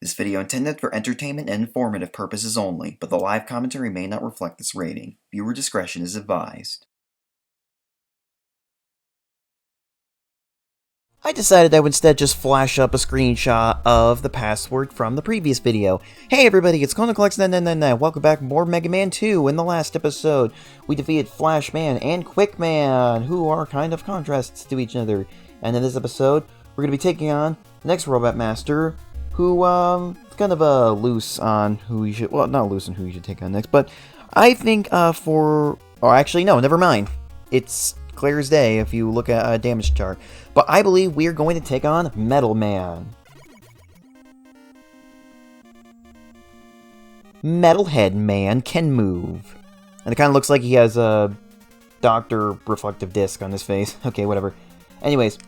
This video intended for entertainment and informative purposes only, but the live commentary may not reflect this rating. Viewer discretion is advised. I decided I would instead just flash up a screenshot of the password from the previous video. Hey everybody, it's ConocleX999. Welcome back, more Mega Man 2. In the last episode, we defeated Flash Man and Quick Man, who are kind of contrasts to each other. And in this episode, we're going to be taking on the next Robot Master, who, kind of, loose on who you should, well, not loose on who you should take on next, but I think, oh, actually, no, never mind. It's clear as day if you look at a damage chart. But I believe we are going to take on Metal Man. Metalhead Man can move. And it kind of looks like he has a Dr. Reflective Disc on his face. Okay, whatever. Anyways,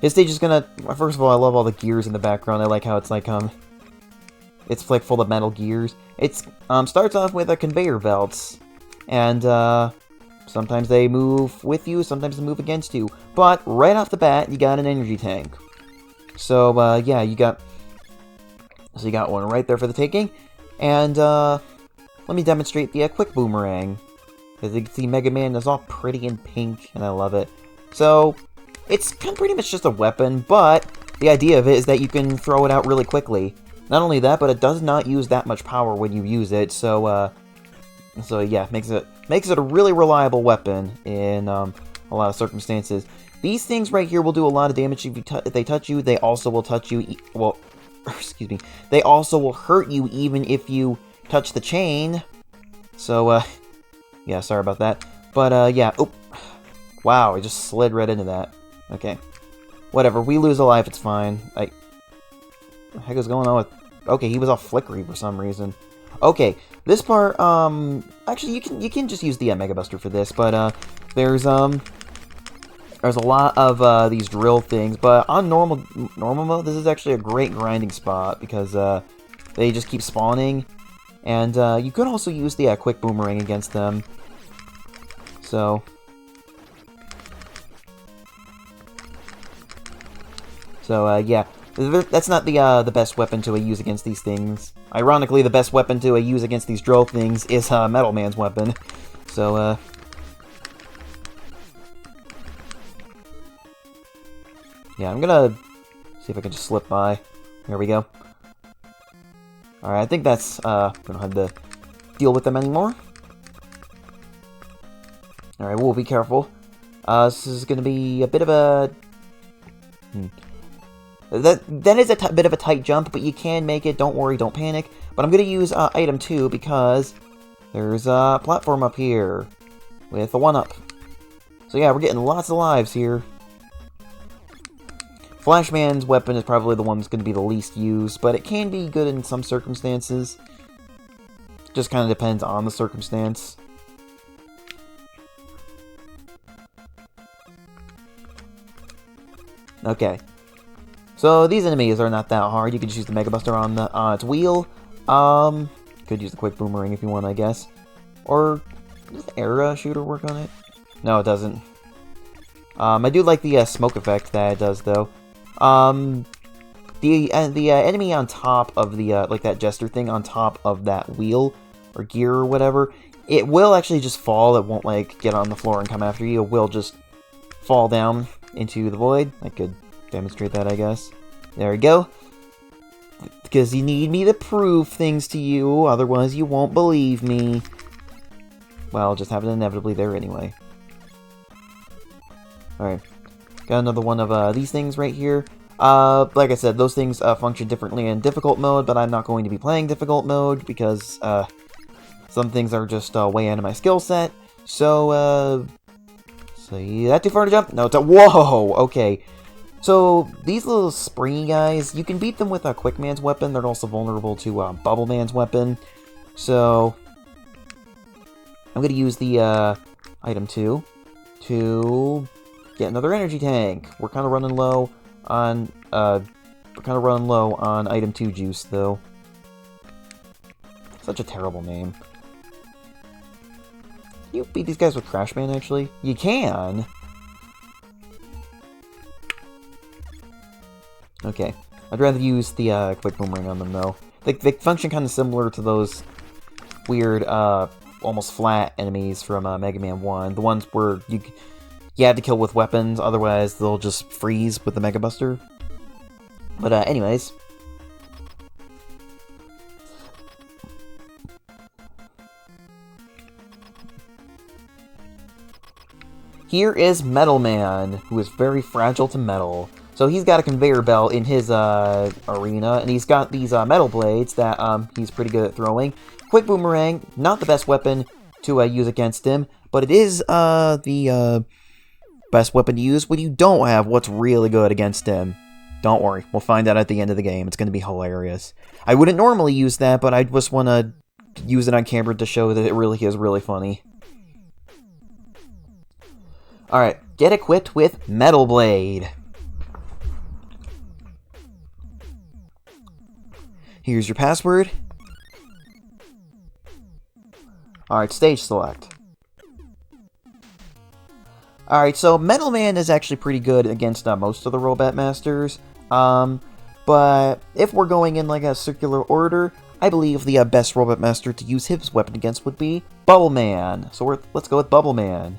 his stage is gonna... First of all, I love all the gears in the background. I like how it's like, it's like full of metal gears. It's, starts off with a conveyor belts. And, sometimes they move with you, sometimes they move against you. But right off the bat, you got an energy tank. So, yeah, you got one right there for the taking. And, let me demonstrate the quick boomerang. As you can see, Mega Man is all pretty in pink, and I love it. So, it's pretty much just a weapon, but the idea of it is that you can throw it out really quickly. Not only that, but it does not use that much power when you use it, so yeah, makes it a really reliable weapon in a lot of circumstances. These things right here will do a lot of damage if they touch you. They also will touch you. Well, excuse me. They also will hurt you even if you touch the chain. So, yeah, sorry about that. But yeah. Oh, wow! I just slid right into that. Okay, whatever. We lose a life. It's fine. What the heck is going on with? Okay, he was all flickery for some reason. Okay, this part, actually, you can just use the Mega Buster for this, but, there's a lot of, these drill things, but on normal mode, this is actually a great grinding spot, because, they just keep spawning, and, you could also use the, quick boomerang against them, so, yeah. That's not the best weapon to use against these things. Ironically, the best weapon to use against these drill things is Metal Man's weapon. So, yeah, I'm gonna see if I can just slip by. Here we go. Alright, I think that's, we don't have to deal with them anymore. Alright, we'll be careful. This is gonna be a bit of a... That is a bit of a tight jump, but you can make it. Don't worry, don't panic. But I'm going to use item 2 because there's a platform up here with a 1-up. So yeah, we're getting lots of lives here. Flashman's weapon is probably the one that's going to be the least used, but it can be good in some circumstances. Just kind of depends on the circumstance. Okay. So these enemies are not that hard. You could just use the Mega Buster on its wheel. Could use the quick boomerang if you want, I guess. Or does the air shooter work on it? No, it doesn't. I do like the smoke effect that it does, though. The enemy on top of the like that jester thing on top of that wheel or gear or whatever, it will actually just fall. It won't like get on the floor and come after you. It will just fall down into the void. I could demonstrate that, I guess. There we go. Because you need me to prove things to you, otherwise you won't believe me. Well, I'll just have it inevitably there anyway. Alright. Got another one of these things right here. Like I said, those things function differently in difficult mode, but I'm not going to be playing difficult mode because some things are just way out of my skill set. So, is that too far to jump? No, it's a... Whoa! Okay. So, these little springy guys, you can beat them with a Quick Man's weapon. They're also vulnerable to Bubble Man's weapon. So, I'm going to use the item 2 to get another energy tank. We're kind of running low on item 2 juice, though. Such a terrible name. Can you beat these guys with Crash Man, actually? You can! Okay. I'd rather use the quick boomerang on them, though. They function kind of similar to those weird, almost flat enemies from Mega Man 1. The ones where you have to kill with weapons, otherwise they'll just freeze with the Mega Buster. But anyways. Here is Metal Man, who is very fragile to metal. So he's got a conveyor belt in his arena, and he's got these metal blades that he's pretty good at throwing. Quick Boomerang, not the best weapon to use against him, but it is the best weapon to use when you don't have what's really good against him. Don't worry, we'll find out at the end of the game. It's going to be hilarious. I wouldn't normally use that, but I just want to use it on camera to show that it really is really funny. Alright, get equipped with Metal Blade. Here's your password. Alright, stage select. Alright, so Metal Man is actually pretty good against most of the Robot Masters. But if we're going in like a circular order, I believe the best Robot Master to use his weapon against would be Bubble Man. So let's go with Bubble Man.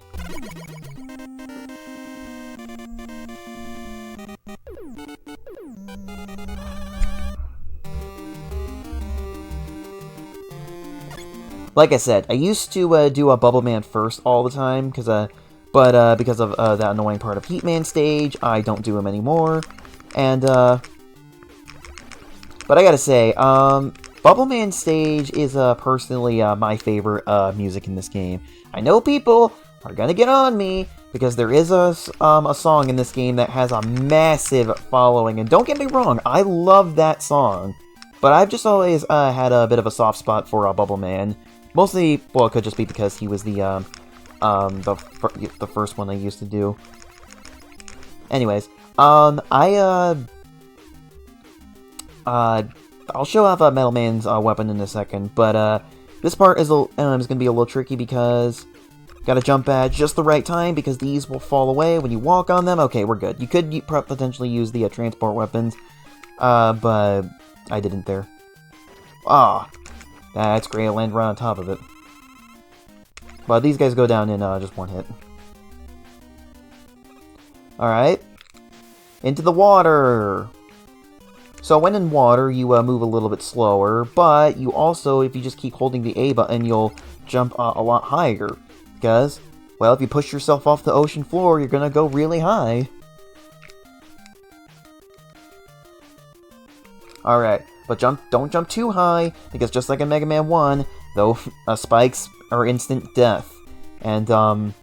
Like I said, I used to do a Bubble Man first all the time, but because of that annoying part of Heatman stage, I don't do him anymore. And but I gotta say, Bubble Man stage is personally my favorite music in this game. I know people are gonna get on me because there is a song in this game that has a massive following, and don't get me wrong, I love that song, but I've just always had a bit of a soft spot for Bubble Man. Mostly, well, it could just be because he was the first one I used to do. Anyways, I'll show off Metal Man's weapon in a second, but this part is going to be a little tricky because gotta jump at just the right time because these will fall away when you walk on them. Okay, we're good. You could potentially use the transport weapons, but I didn't there. Ah. That's great, I land right on top of it. But these guys go down in just one hit. Alright. Into the water! So when in water, you move a little bit slower, but you also, if you just keep holding the A button, you'll jump a lot higher. Because, well, if you push yourself off the ocean floor, you're gonna go really high. Alright. But don't jump too high, because just like in Mega Man 1, though, spikes are instant death. And,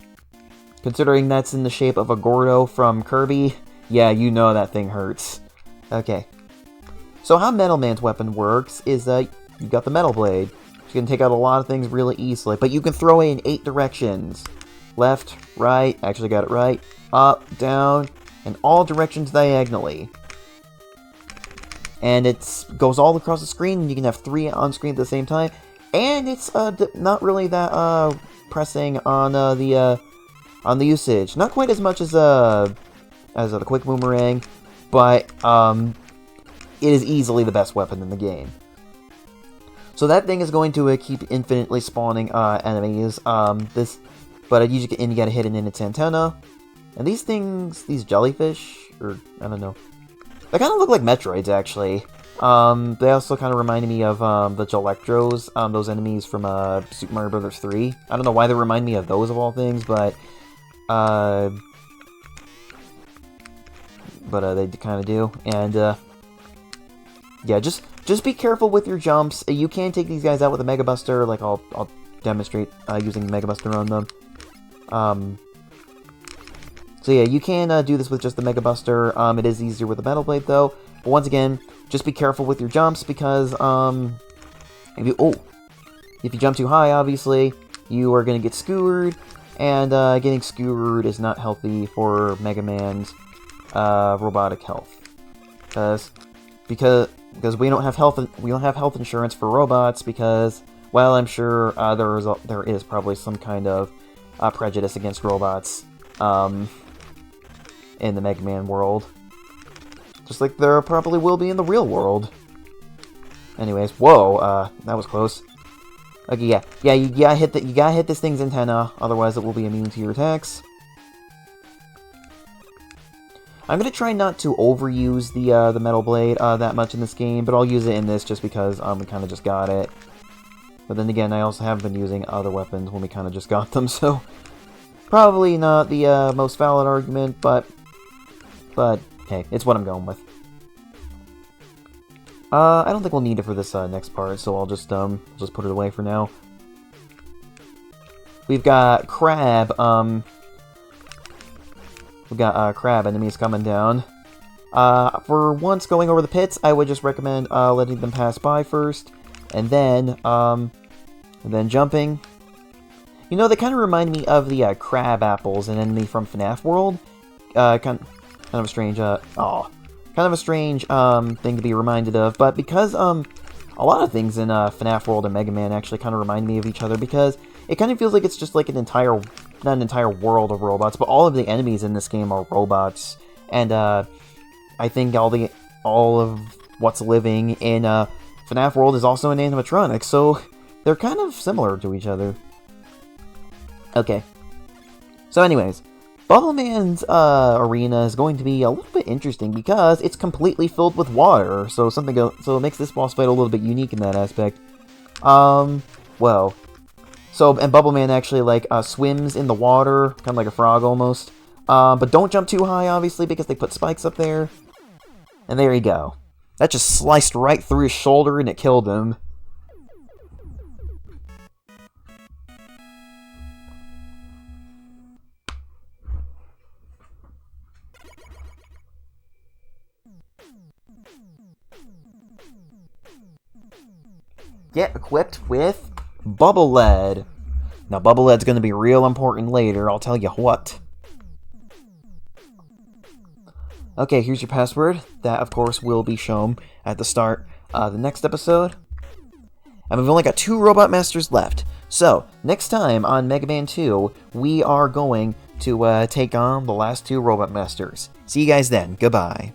considering that's in the shape of a Gordo from Kirby, yeah, you know that thing hurts. Okay. So how Metal Man's weapon works is, you got the Metal Blade. You can take out a lot of things really easily, but you can throw it in 8 directions. Left, right, actually got it right, up, down, and all directions diagonally. And it goes all across the screen, and you can have 3 on screen at the same time. And it's not really that pressing on the usage. Not quite as much as the Quick Boomerang, but it is easily the best weapon in the game. So that thing is going to keep infinitely spawning enemies. But you gotta hit it in its antenna. And these things, these jellyfish, or I don't know. They kind of look like Metroids, actually. They also kind of reminded me of the Electros, those enemies from Super Mario Bros. 3. I don't know why they remind me of those of all things, but they kind of do. And yeah, just be careful with your jumps. You can take these guys out with a Mega Buster, like I'll demonstrate using the Mega Buster on them. So yeah, you can do this with just the Mega Buster. It is easier with the Metal Blade, though. But once again, just be careful with your jumps, because if you jump too high, obviously, you are going to get skewered, and getting skewered is not healthy for Mega Man's robotic health. Because we don't have health insurance for robots, because, well, I'm sure there is probably some kind of prejudice against robots in the Mega Man world. Just like there probably will be in the real world. Anyways, whoa, that was close. Okay, yeah, you gotta hit this thing's antenna, otherwise it will be immune to your attacks. I'm gonna try not to overuse the metal blade that much in this game, but I'll use it in this just because we kind of just got it. But then again, I also have been using other weapons when we kind of just got them, so probably not the most valid argument, but hey, it's what I'm going with. I don't think we'll need it for this next part, so I'll just put it away for now. We've got crab enemies coming down. For once going over the pits, I would just recommend letting them pass by first, and then jumping. You know, they kind of remind me of the crab apples, an enemy from FNAF World. Kind of a strange thing to be reminded of, but because a lot of things in FNAF World and Mega Man actually kind of remind me of each other, because it kind of feels like it's just like not an entire world of robots, but all of the enemies in this game are robots, and I think all of what's living in FNAF World is also an animatronic, so they're kind of similar to each other. Okay. So anyways, Bubble Man's arena is going to be a little bit interesting because it's completely filled with water, so it makes this boss fight a little bit unique in that aspect. Well, and Bubble Man actually like swims in the water, kind of like a frog almost. But don't jump too high, obviously, because they put spikes up there. And there you go. That just sliced right through his shoulder and it killed him. Get equipped with Bubble Lead. Now, Bubble Lead's going to be real important later, I'll tell you what. Okay, here's your password. That, of course, will be shown at the start of the next episode. And we've only got 2 Robot Masters left. So, next time on Mega Man 2, we are going to take on the last 2 Robot Masters. See you guys then. Goodbye.